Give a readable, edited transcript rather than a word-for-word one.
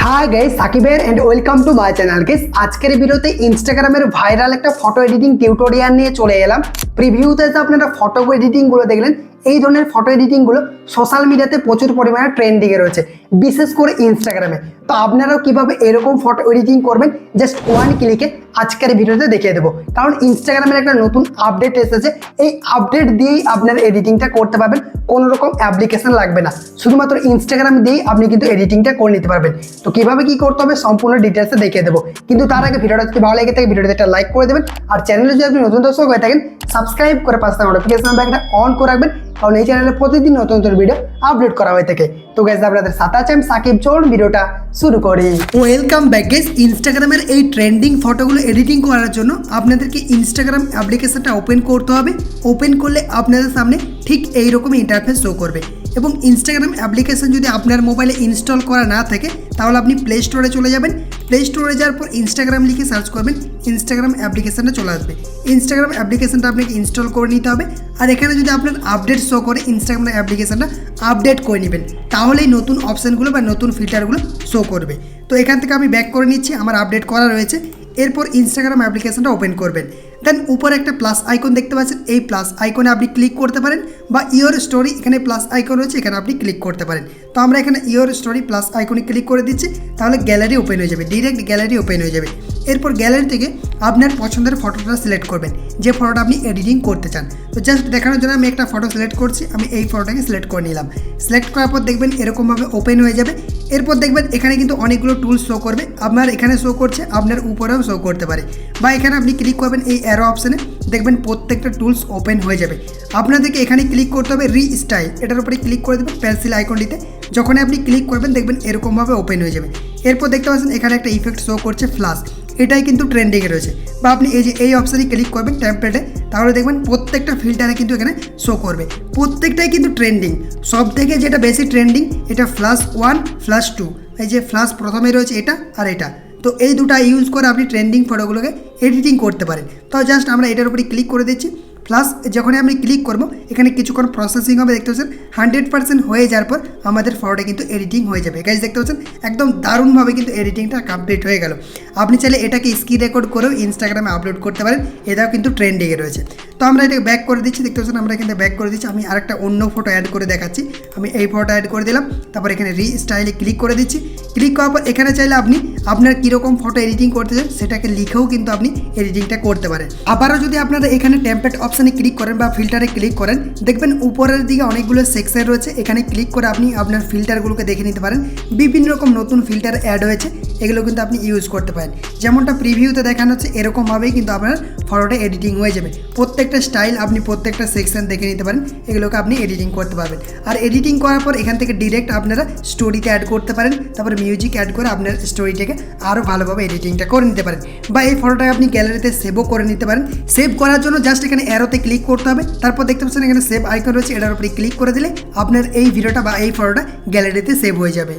हाय guys साकिबेर and welcome to my channel guys आजकेर भिडियोते इंस्टाग्रामेर भाइराल एक फटो एडिटिंग टिউটোরিয়াল নিয়ে চলে এলাম। প্রিভিউতে তো আপনারা ফটো এডিটিং গুলো দেখলেন, এই ধরনের ফটো এডিটিং গুলো সোশ্যাল মিডিয়াতে প্রচুর পরিমাণে ট্রেন্ডিং এ রয়েছে, বিশেষ করে ইনস্টাগ্রামে। তো আপনারাও কিভাবে এরকম ফটো এডিটিং করবেন জাস্ট ওয়ান ক্লিকে আজকের ভিডিওতে দেখিয়ে দেবো। কারণ ইনস্টাগ্রামের একটা নতুন আপডেট এসেছে, এই আপডেট দিয়েই আপনার এডিটিংটা করতে পারবেন, কোনো রকম অ্যাপ্লিকেশন লাগবে না, শুধুমাত্র ইনস্টাগ্রাম দিয়েই আপনি কিন্তু এডিটিংটা করে নিতে পারবেন। তো কিভাবে কি করতে হবে সম্পূর্ণ ডিটেলসে দেখিয়ে দেবো। কিন্তু তার আগে ভিডিওটা যদি ভালো লেগে থাকে ভিডিওতে একটা লাইক করে দেবেন, আর চ্যানেলে যদি আপনি নতুন দর্শক হয়ে থাকেন সাবস্ক্রাইব করে পাশে থাকা নোটিফিকেশন বেলটা অন করে রাখবেন, কারণ এই চ্যানেলে প্রতিদিন নতুন নতুন ভিডিও আপলোড করা হয়ে থাকে। তো গাইস আপনাদের সাথে আছে আমি সাকিব, চলুন ভিডিওটা শুরু করি। Welcome back guys. ইনস্টাগ্রামের এই ট্রেন্ডিং ফটোগুলো এডিটিং করার জন্য আপনাদেরকে ইনস্টাগ্রাম অ্যাপ্লিকেশনটা ওপেন করতে হবে। ওপেন করলে আপনাদের সামনে ঠিক এইরকম ইন্টারফেস শো করবে, এবং ইনস্টাগ্রাম অ্যাপ্লিকেশন যদি আপনার মোবাইলে ইনস্টল করা না থাকে তাহলে আপনি প্লে স্টোরে চলে যাবেন। প্লে স্টোরে যাওয়ার পর ইনস্টাগ্রাম লিখে সার্চ করবেন, ইনস্টাগ্রাম অ্যাপ্লিকেশনটা চলে আসবে। ইনস্টাগ্রাম অ্যাপ্লিকেশনটা আপনাকে ইনস্টল করে নিতে হবে, আর এখানে যদি আপনার আপডেট শো করে ইনস্টাগ্রাম অ্যাপ্লিকেশনটা আপডেট করে নেবেন, তাহলেই নতুন অপশানগুলো বা নতুন ফিল্টারগুলো শো করবে। তো এখান থেকে আমি ব্যাক করে নিচ্ছি, আমার আপডেট করা রয়েছে। এরপর ইনস্টাগ্রাম অ্যাপ্লিকেশনটা ওপেন করবেন। দেন উপরে একটা প্লাস আইকন দেখতে পাচ্ছেন, এই প্লাস আইকনে আপনি ক্লিক করতে পারেন, বা ইওর স্টোরি এখানে প্লাস আইকন রয়েছে, এখানে আপনি ক্লিক করতে পারেন। তো আমরা এখানে ইওর স্টোরি প্লাস আইকনে ক্লিক করে দিচ্ছি, তাহলে গ্যালারি ওপেন হয়ে যাবে, ডিরেক্ট গ্যালারি ওপেন হয়ে যাবে। এরপর গ্যালারি থেকে আপনার পছন্দের ফটোটা সিলেক্ট করবেন, যে ফটোটা আপনি এডিটিং করতে চান। তো জাস্ট দেখানোর জন্য আমি একটা ফটো সিলেক্ট করছি, আমি এই ফটোটাকে সিলেক্ট করে নিলাম। সিলেক্ট করার পর দেখবেন এরকমভাবে ওপেন হয়ে যাবে। এরপর দেখবেন এখানে কিন্তু অনেকগুলো টুলস শো করবে, আপনার এখানে শো করছে, আপনার উপরেও শো করতে পারে, বা এখানে আপনি ক্লিক করবেন এই অ্যারো অপশানে, দেখবেন প্রত্যেকটা টুলস ওপেন হয়ে যাবে। আপনাদেরকে এখানে ক্লিক করতে হবে রিস্টাইল, এটার উপরে ক্লিক করে দেবেন পেন্সিল আইকনটিতে। যখন আপনি ক্লিক করবেন দেখবেন এরকমভাবে ওপেন হয়ে যাবে। এরপর দেখতে পাচ্ছেন এখানে একটা ইফেক্ট শো করছে ফ্লাশ, এটাই কিন্তু ট্রেন্ডিংয়ে রয়েছে। বা আপনি এই যে এই অপশানে ক্লিক করবেন টেমপ্লেটে, তাহলে দেখবেন প্রত্যেকটা ফিল্টারে কিন্তু এখানে শো করবে, প্রত্যেকটাই কিন্তু ট্রেন্ডিং। সব থেকে যেটা বেশি ট্রেন্ডিং এটা ফ্লাশ 1 ফ্লাশ 2, এই যে ফ্লাশ প্রথমে রয়েছে এটা আর এটা। তো এই দুটা ইউজ করে আপনি ট্রেন্ডিং ফটোগুলোকে এডিটিং করতে পারেন। তো জাস্ট আমরা এটার উপরে ক্লিক করে দিচ্ছি। প্লাস যখনই আমি ক্লিক করব এখানে কিছুক্ষণ প্রসেসিং হবে, দেখতে পাচ্ছেন 100% হয়ে যাওয়ার পর আমাদের ফটোটা কিন্তু এডিটিং হয়ে যাবে। গাইজ দেখতে পাচ্ছেন একদম দারুণভাবে কিন্তু এডিটিংটা কমপ্লিট হয়ে গেল। আপনি চাইলে এটাকে স্ক্রিন রেকর্ড করেও ইনস্টাগ্রামে আপলোড করতে পারেন, এটাও কিন্তু ট্রেন্ডিংয়ে রয়েছে। তো আমরা এটাকে ব্যাক করে দিচ্ছি, দেখতে পাচ্ছেন আমরা এখানে ব্যাক করে দিচ্ছি। আমি আরেকটা অন্য ফটো অ্যাড করে দেখাচ্ছি, আমি এই ফটো অ্যাড করে দিলাম, তারপর এখানে রিস্টাইলে ক্লিক করে দিচ্ছি। ক্লিক করার পর এখানে চাইলে আপনি আপনার কীরকম ফটো এডিটিং করতে চান সেটাকে লিখেও কিন্তু আপনি এডিটিংটা করতে পারেন। আবারও যদি আপনারা এখানে টেমপ্লেট অপশানে ক্লিক করেন বা ফিল্টারে ক্লিক করেন, দেখবেন উপরের দিকে অনেকগুলো সেকশন রয়েছে, এখানে ক্লিক করে আপনি আপনার ফিল্টারগুলোকে দেখে নিতে পারেন। বিভিন্ন রকম নতুন ফিল্টার অ্যাড হয়েছে, এগুলো কিন্তু আপনি ইউজ করতে পারেন। যেমনটা প্রিভিউতে দেখানো হচ্ছে এরকমভাবেই কিন্তু আপনার ফটোটা এডিটিং হয়ে যাবে। প্রত্যেকটা স্টাইল আপনি প্রত্যেকটা সেকশন দেখে নিতে পারেন, এগুলোকে আপনি এডিটিং করতে পারবেন। আর এডিটিং করার পর এখান থেকে ডিরেক্ট আপনারা স্টোরিতে অ্যাড করতে পারেন, তারপর মিউজিক অ্যাড করে আপনার স্টোরিটাকে আরও ভালোভাবে এডিটিংটা করে নিতে পারেন। বা এই ফটোটাকে আপনি গ্যালারিতে সেভও করে নিতে পারেন। সেভ করার জন্য জাস্ট এখানে অ্যারোতে ক্লিক করতে হবে, তারপর দেখতে পাচ্ছেন এখানে সেভ আইকন রয়েছে, এটার উপরে ক্লিক করে দিলে আপনার এই ভিডিওটা বা এই ফটোটা গ্যালারিতে সেভ হয়ে যাবে।